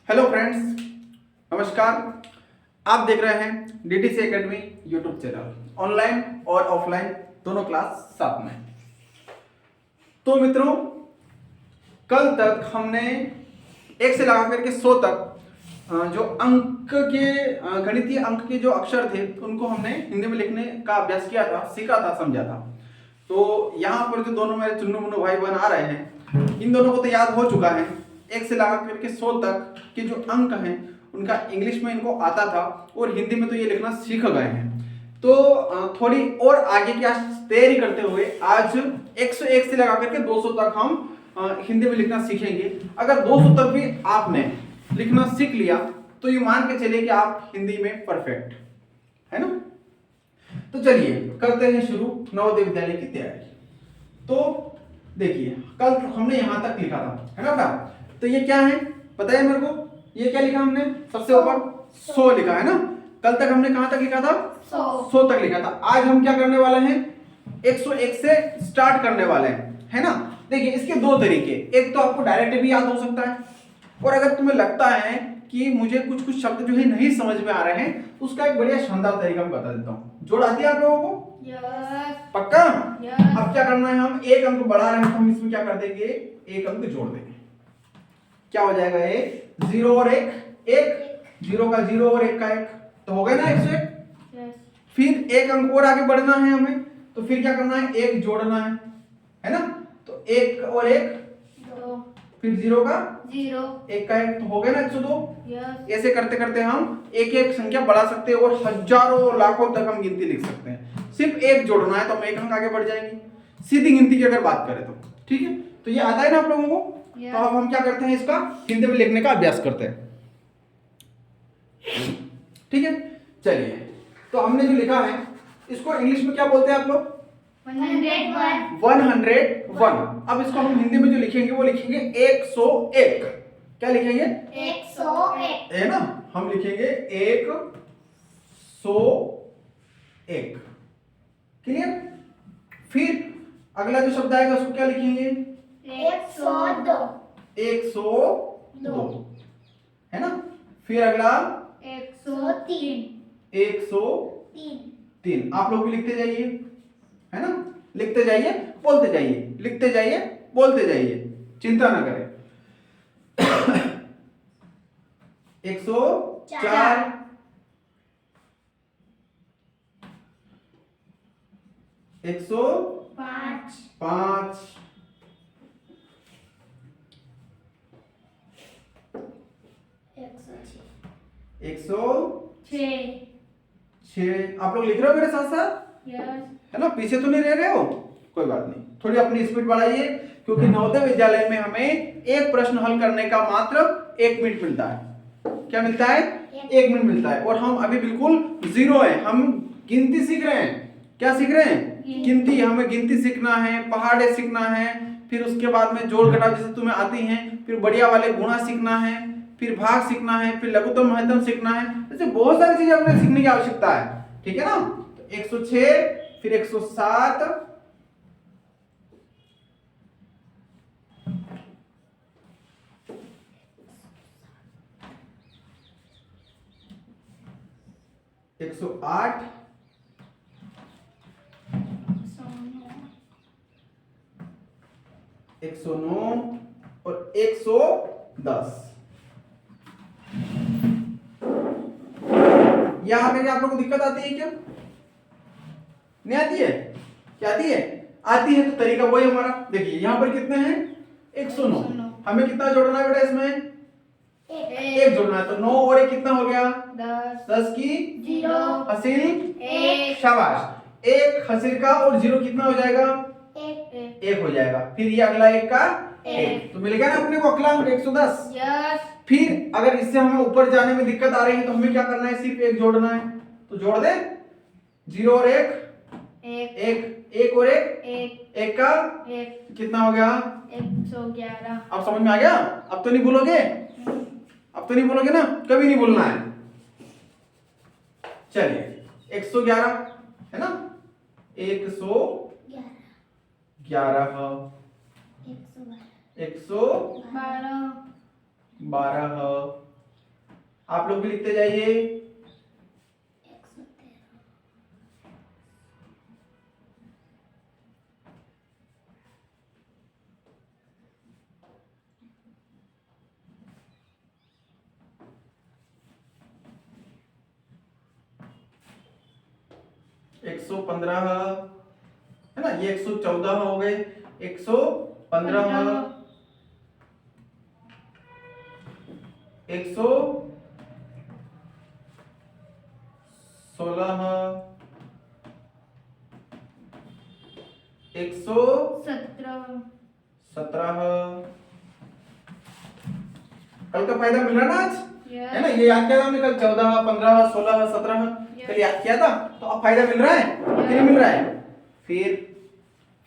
Hello friends, नमस्कार। आप देख रहे हैं DTC academy YouTube channel. Online और ऑफलाइन दोनों क्लास साथ में। तो मित्रों, कल तक हमने 1 से लगा करके 100 तक जो अंक के गणितीय अंक के जो अक्षर थे उनको हमने हिंदी में लिखने का अभ्यास किया था, सीखा था, समझा था। तो यहाँ पर जो दोनों मेरे चुन्नू मुन्नू भाई बहन आ रहे हैं, इन दोनों को तो याद हो चुका है। 1 से लगा करके 100 तक के जो अंक हैं उनका इंग्लिश में इनको आता था और हिंदी में तो ये लिखना सीख गए हैं। तो थोड़ी और आगे की तैयारी करते हुए आज 101 से लगा करके 200 तक हम हिंदी में लिखना सीखेंगे। अगर 200 तक भी आपने लिखना सीख लिया तो ये मान के चलिए कि आप हिंदी में परफेक्ट है ना। तो चलिए करते हैं शुरू नवोदय विद्यालय की तैयारी। तो देखिए, कल हमने यहां तक लिखा था, है ना बेटा। तो ये क्या है बताइए मेरे को, ये क्या लिखा हमने? सबसे ऊपर 100 लिखा है ना। कल तक हमने कहां तक लिखा था? 100 तक लिखा था। आज हम क्या करने वाले हैं? 101 से स्टार्ट करने वाले हैं, है ना। देखिए, इसके दो तरीके, एक तो आपको डायरेक्ट भी याद हो सकता है, और अगर तुम्हें लगता है कि मुझे कुछ कुछ शब्द जो है नहीं समझ में आ रहे हैं तो उसका एक बढ़िया शानदार तरीका मैं बता देता हूँ। जोड़ आती है आप लोगों को? यस। पक्का? यस। अब क्या करना है, हम एक अंक बढ़ा रहे हैं तो हम इसमें क्या कर देंगे, एक अंक जोड़ देंगे। क्या हो जाएगा? ये 0 और 1, 0 का 0 और 1 का 1, तो हो गया ना 101। यस। फिर एक अंक और आगे बढ़ना है हमें, तो फिर क्या करना है, 1 जोड़ना है ना। तो 1 और 1 2, फिर 0 का 0, 1 का 1, तो हो गया ना 102। यस। ऐसे करते करते हम एक एक संख्या बढ़ा सकते हैं और हजारों लाखों तक हम गिनती लिख सकते हैं। सिर्फ 1 जोड़ना है तो हम एक अंक आगे बढ़ जाएंगे, सीधी गिनती की अगर बात करें तो। ठीक है, तो ये आता है ना आप लोगों को। तो अब हम क्या करते हैं, इसका हिंदी में लिखने का अभ्यास करते हैं। ठीक है, चलिए। तो हमने जो लिखा है इसको इंग्लिश में क्या बोलते हैं आप लोग? 101। 101। अब इसको हम हिंदी में जो लिखेंगे वो लिखेंगे 101। क्या लिखेंगे? 101। है ना, हम लिखेंगे 101। क्लियर? फिर अगला जो शब्द आएगा उसको क्या लिखेंगे? 102। 102, है ना। फिर अगला 103। 103। आप लोग भी लिखते जाइए, है ना। लिखते जाइए, बोलते जाइए, लिखते जाइए, बोलते जाइए, चिंता ना करें। 104, 105, 106। आप लोग लिख रहे हो मेरे साथ साथ? यस। है ना, पीछे तो नहीं रह रहे हो? कोई बात नहीं, थोड़ी अपनी स्पीड बढ़ाइए, क्योंकि नवोदय विद्यालय में हमें एक प्रश्न हल करने का मात्र 1 मिनट मिलता है। क्या मिलता है? 1 मिनट मिलता है। और हम अभी बिल्कुल जीरो है, हम गिनती सीख रहे हैं। क्या सीख रहे हैं? गिनती। हमें गिनती सीखना है, पहाड़े सीखना है, फिर उसके बाद में जोड़ घटाव जैसे तुम्हें आती हैं, फिर बढ़िया वाले गुणा सीखना है, फिर भाग सीखना है, फिर लघुत्तम महत्तम सीखना है। ऐसे बहुत सारी चीजें हमें सीखने की आवश्यकता है। ठीक है ना। तो 106, फिर 107, 108, 109 और 110। यहां पे आप लोगों को दिक्कत आती है क्या? नहीं आती है? क्या आती है? आती है। तो तरीका वही हमारा, देखिए यहां पर कितने हैं? 109। हमें कितना जोड़ना है बेटा इसमें? 1 जोड़ना है। तो 9 और 1 कितना हो गया? 10। 10 की 0। हसील 1। शाबाश। 1 हसील का और 0 कितना हो जाएगा? 1 हो जाएगा। फिर ये अगला 1 का 1, तो मिल गया ना अपने को अगला 110। यस। फिर अगर इससे हमें ऊपर जाने में दिक्कत आ रही है तो हमें क्या करना है, सिर्फ 1 जोड़ना है। तो जोड़ दे, 0 और 1, 1 और 1 का 1 कितना हो गया? 111। अब समझ में आ गया? अब तो नहीं भूलोगे? अब तो नहीं भूलोगे ना, कभी नहीं भूलना है। चलिए 111 है ना, 111, 112, आप लोग भी लिखते जाइए। 115 है ना, ये 114 हो गए, 115, 116, 117। कल का फायदा मिल रहा ना आज, है ना, ये याद किया था हमने कल, 14, 15, 16, 17 कल याद किया था, तो अब फायदा मिल रहा है कि नहीं मिल रहा है? फिर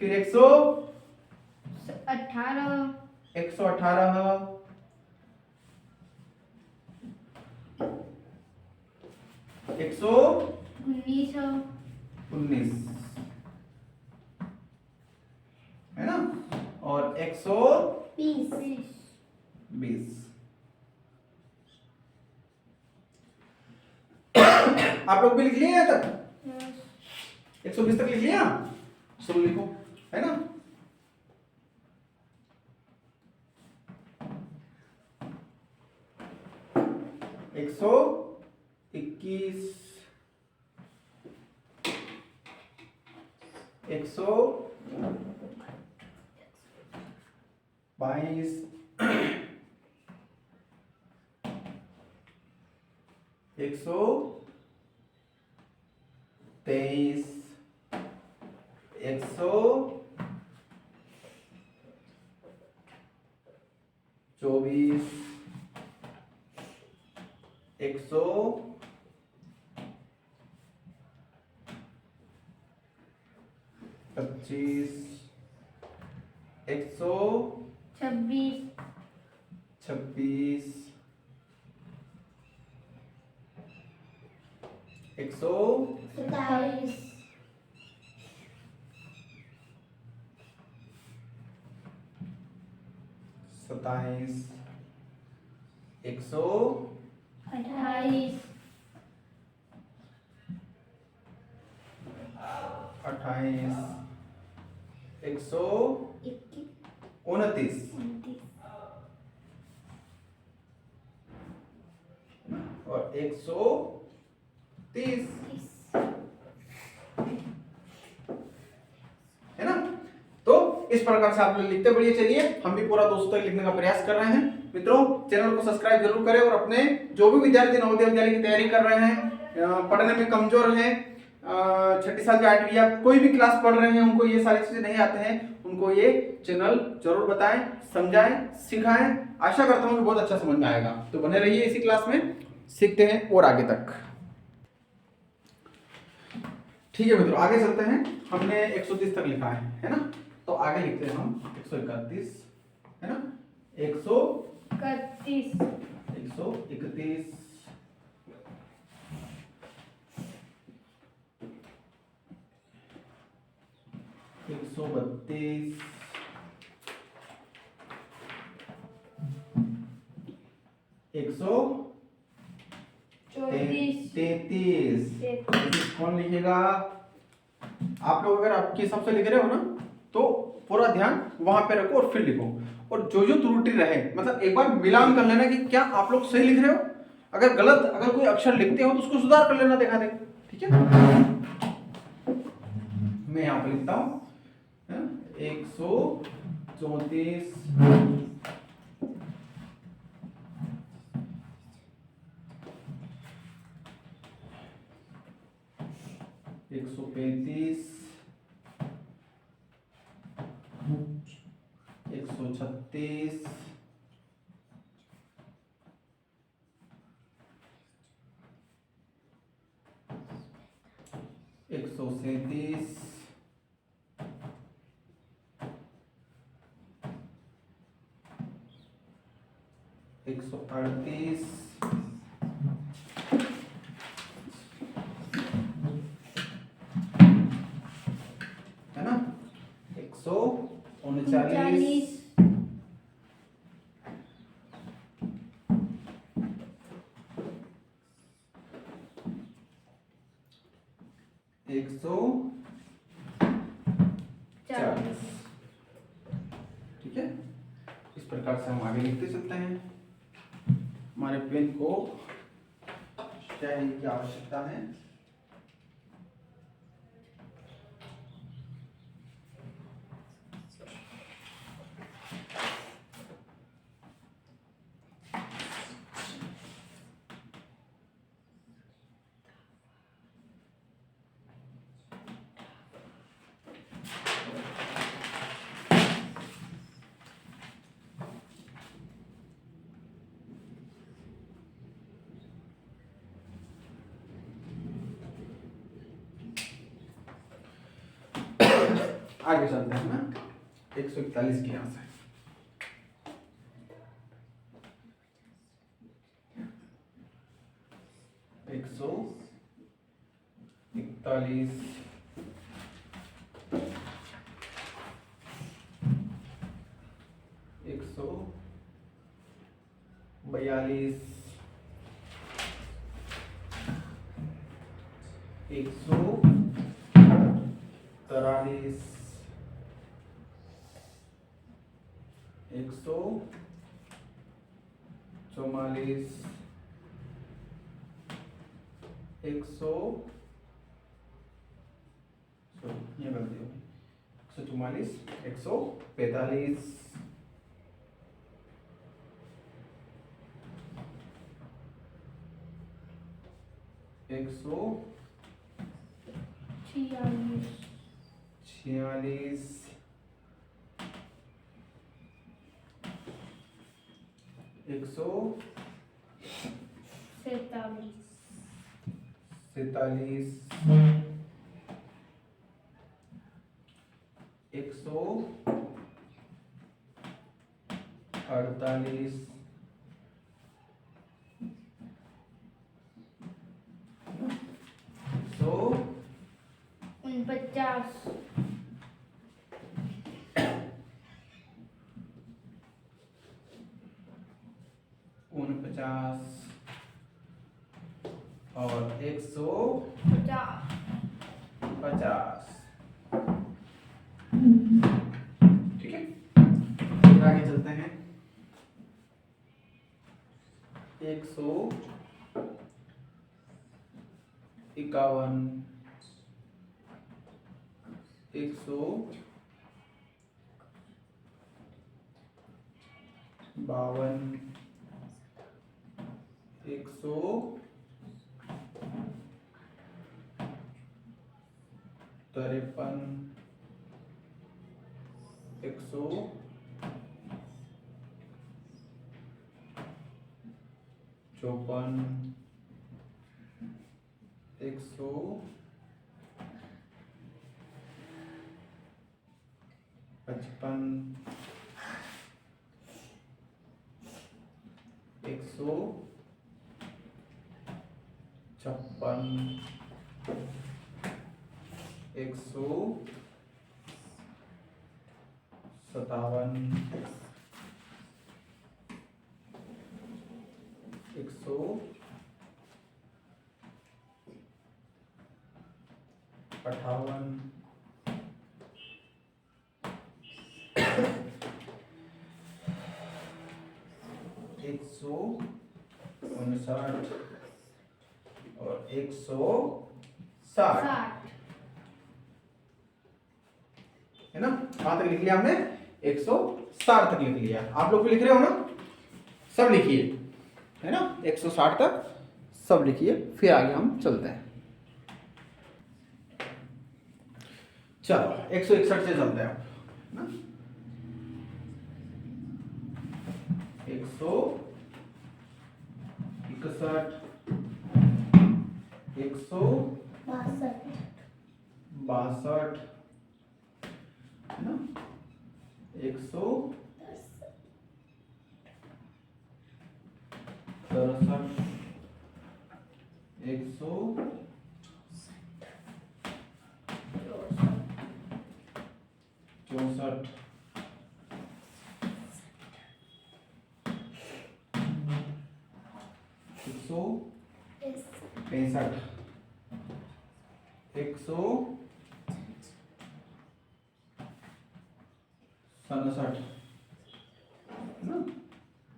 118, 118, 119 है ना, और 120। आप लोग भी लिख लिए यहाँ तक? 120 तक लिख लिया? चलो लिखो, है ना। एक सौ 21, 122, 123, 124, 125, 126, 27, 28, 128, 129 और 130, है ना। तो इस प्रकार से आप लोग लिखते बढ़िए चलिए, हम भी पूरा 200 तक लिखने का प्रयास कर रहे हैं। मित्रों, चैनल को सब्सक्राइब जरूर करें और अपने जो भी विद्यार्थी नवोदय विद्यालय की तैयारी कर रहे हैं, पढ़ने में कमजोर हैं, 6ठी 7वीं 8वीं या कोई भी क्लास पढ़ रहे हैं, उनको ये सारी चीजें नहीं आते हैं, उनको ये चैनल जरूर बताएं, समझाएं, सिखाएं। आशा करता हूँ कि बहुत अच्छा समझ में आएगा। तो बने रहिए इसी क्लास में, सीखते हैं और आगे तक। ठीक है मित्रों, आगे चलते हैं। हमने 130 तक लिखा है ना, तो आगे लिखते हैं हम 131, है ना, 31, 131, 132, 133। कौन लिखेगा? आप लोग अगर आपके हिसाब से लिख रहे हो ना, तो पूरा ध्यान वहां पे रखो और फिर लिखो, और जो जो त्रुटि रहे, मतलब एक बार मिलान कर लेना कि क्या आप लोग सही लिख रहे हो। अगर गलत, अगर कोई अक्षर लिखते हो तो उसको सुधार कर लेना, देखा देख, ठीक है। मैं यहां पे लिखता हूं 134, 135, 136, 137, 138, है ना, 139, 140, प्रकार से हम आगे लिखते चलते हैं। हमारे पेन को स्याही की आवश्यकता है। आगे चलते हैं ना 141 के यहाँ से। एक सौ इकतालीस, एक सौ बयालीस, एक सौ तैतालीस, एक सौ चौवालीस, एक सौ ये गलती होगी, 144, 145, एक सौ 46, 46, एक सौ 47, 47, एक सौ 48, सौ 49, 49 और 50, 150। ठीक है, फिर आगे चलते हैं। 151, 152, 153, 154, 155, 156, 157, 158, 159 और 160 है ना। कहां तक लिख लिया हमने? 160 तक लिख लिया। आप लोग भी लिख रहे हो ना? सब लिखिए, है ना। 160 तक सब लिखिए, फिर आगे हम चलते हैं। चलो 161 से चलते हैं ना। 161, 162, है ना। 163, 164, 165, 167, है ना,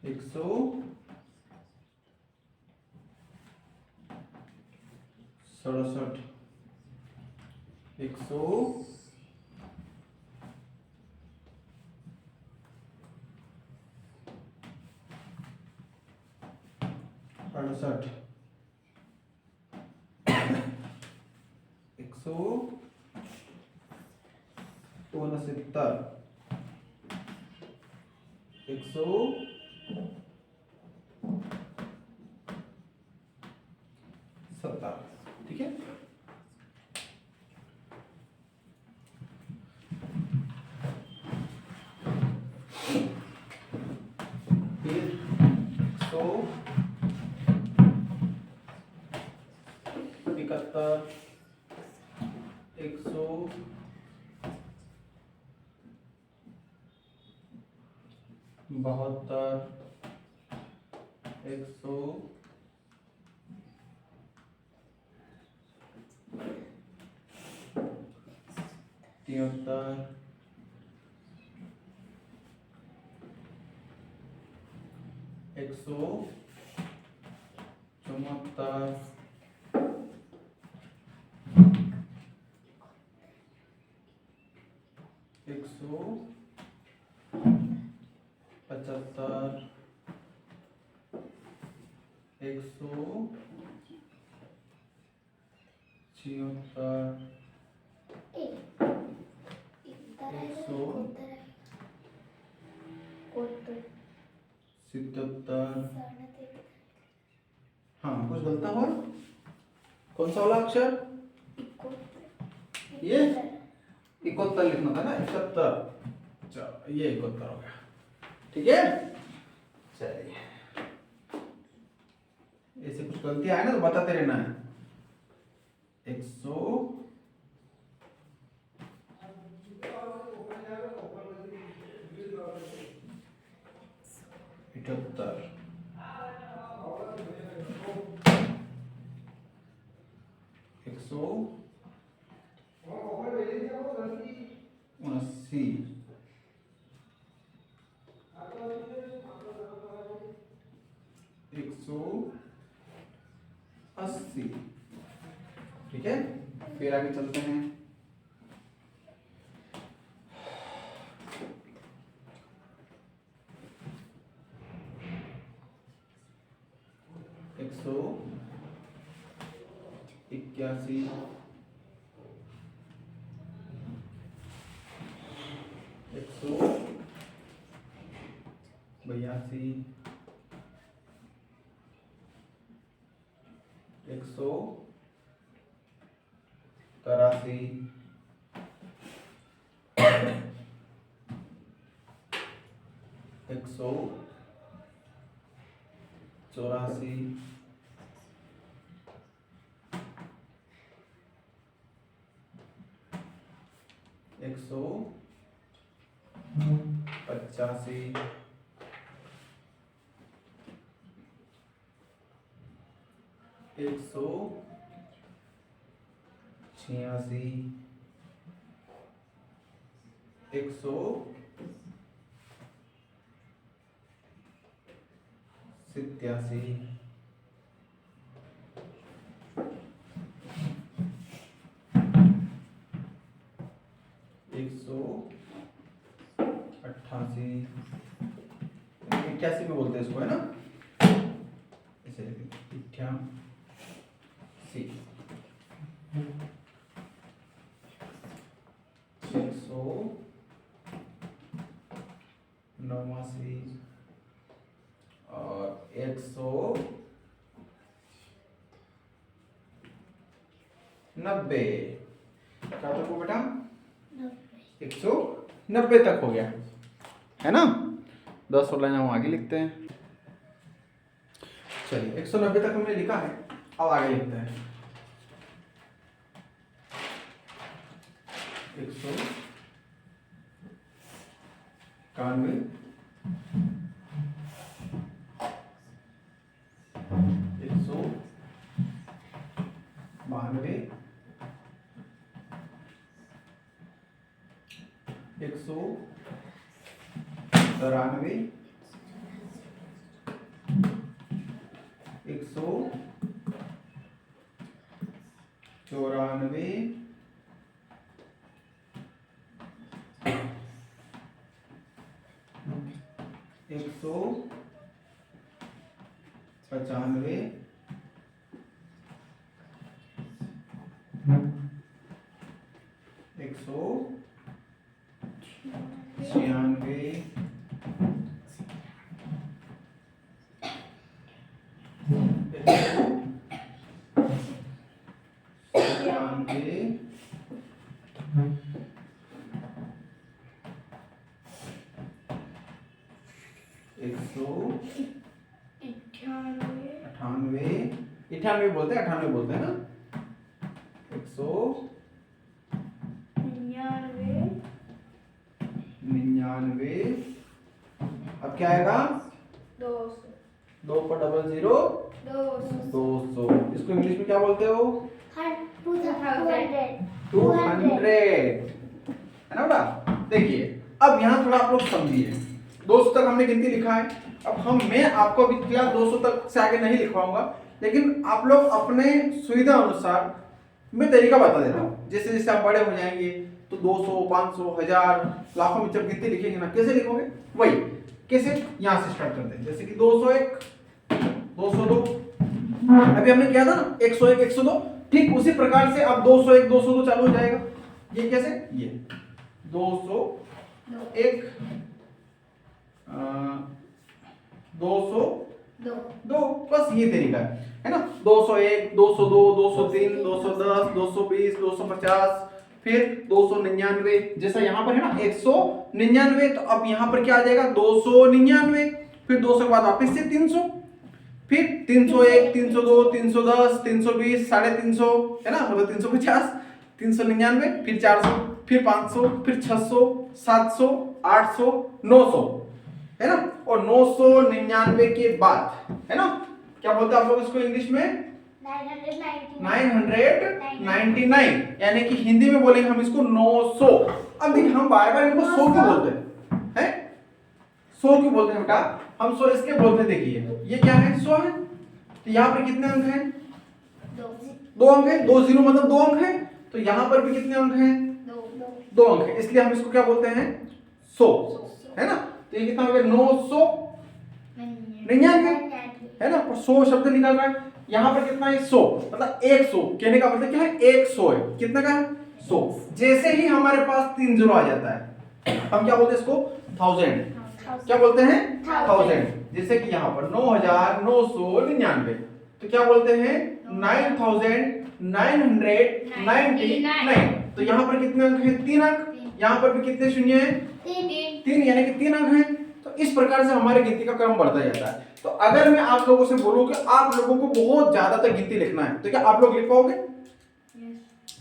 167, 168, 169, 170, ठीक है। फिर 171, 172, 173, 174, 175, 176, 177। हाँ, कुछ बोलता हो? कौन सा वाला अक्षर? ये 71 लिखना था ना, 71। चलो ये 71 हो गया, ठीक है। चलिए, ऐसे कुछ गलती आए ना तो बताते रहना है। 178, 179, 180, ठीक है। फिर आगे चलते हैं। 181, 182, 183, 184, 185, 186, 187, 188, 81 में बोलते हैं इसको, है ना, ऐसे 88, 189 और 190। क्या तक हो बेटा? 190 तक हो गया, है ना। 10 और लाइन हम आगे लिखते हैं। चलिए, 190 तक हमने लिखा है, अब आगे लिखते हैं। 191, 192, 193, 195 196 98 बोलते हैं ना 199 अब क्या आएगा 2 पर 00 200 इसको इंग्लिश में क्या बोलते हो 200 है ना बेटा। देखिए अब यहाँ थोड़ा आप लोग समझिए 200 तक हमने गिनती लिखा है। अब मैं आपको अभी फिलहाल 200 तक से आगे नहीं लिखवाऊंगा, लेकिन आप लोग अपने सुविधा अनुसार मैं तरीका बता दे रहा हूँ। जैसे जैसे आप बड़े हो जाएंगे तो 200 500 1000 लाखों में जब गिनती लिखेंगे ना, कैसे लिखोगे वही कैसे यहाँ से स्टार्ट करते हैं। जैसे कि 201 202 अभी हमने किया था ना 101 102, ठीक उसी प्रकार से अब 201 202 चालू हो जाएगा। ये कैसे, ये 201 202 बस ये तरीका है ना। 201 202 203 210 220 250 फिर 299 जैसा यहाँ पर है ना 199, तो अब यहाँ पर क्या आ जाएगा 299, फिर 200 के बाद वापस से 300, फिर 301 302 310 320 350 है ना, मतलब 350 399 फिर 400 फिर 500 फिर 600 700 800 900 है ना। और 999 के बाद है ना क्या बोलते हैं आप लोग इसको इंग्लिश में 999, यानी कि हिंदी में बोलेंगे हम इसको 900। अब देखिए हम बार बार इनको 100 क्यों बोलते हैं 100 क्यों बोलते हैं बेटा, हम 100 इसके बोलते हैं। देखिए ये क्या है 100 है, तो यहाँ पर कितने अंक हैं 2 अंक है, 20 मतलब 2 अंक है, तो यहाँ पर भी कितने अंक हैं 2 अंक है, इसलिए हम इसको क्या बोलते हैं 100 है ना। तो ये कितना हो गया 999 है ना, और 100 शब्द निकल रहा है। यहाँ पर कितना है 100 मतलब 100 कहने का मतलब क्या है 100 है, कितना का है 100। जैसे ही हमारे पास 3 जीरो आ जाता है हम क्या बोलते हैं इसको 1000, क्या बोलते हैं 1000। जैसे कि यहाँ पर 9999, तो क्या बोलते हैं 9999। तो यहाँ पर कितने अंक हैं 3 अंक, यहाँ पर भी कितने शून्य हैं 3 यानी कि 3 अंक हैं। तो इस प्रकार से हमारे गिनती का क्रम बढ़ता जाता है। तो अगर मैं आप लोगों से बोलूं कि आप लोगों को बहुत ज्यादा तक गिनती लिखना है तो क्या आप लोग लिख पाओगे?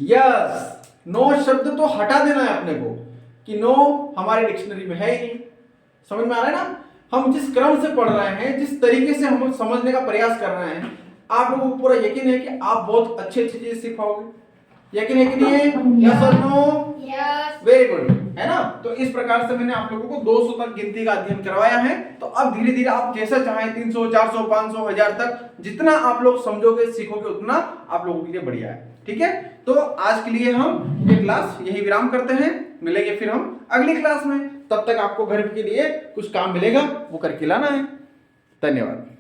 यस 9 शब्द तो हटा देना है अपने को कि 9 हमारे डिक्शनरी में है ही नहीं। समझ में आ रहा है ना, हम जिस क्रम से पढ़ रहे हैं, जिस तरीके से हम समझने का प्रयास कर रहे हैं, आप लोगों को पूरा यकीन है कि आप बहुत अच्छी अच्छी चीजें सीख पाओगे। यकीन है कि नहीं है? यस और नो? यस। वेरी गुड है ना। तो इस प्रकार से मैंने आप लोगों को 200 तक गिनती का अध्ययन करवाया है। तो अब धीरे धीरे आप जैसा चाहें 300 400 500 1000 तक जितना आप लोग समझोगे सीखोगे उतना आप लोगों के लिए बढ़िया है। ठीक है, तो आज के लिए हम ये क्लास यही विराम करते हैं, मिलेंगे फिर हम अगली क्लास में। तब तक आपको घर के लिए कुछ काम मिलेगा वो करके लाना है। धन्यवाद।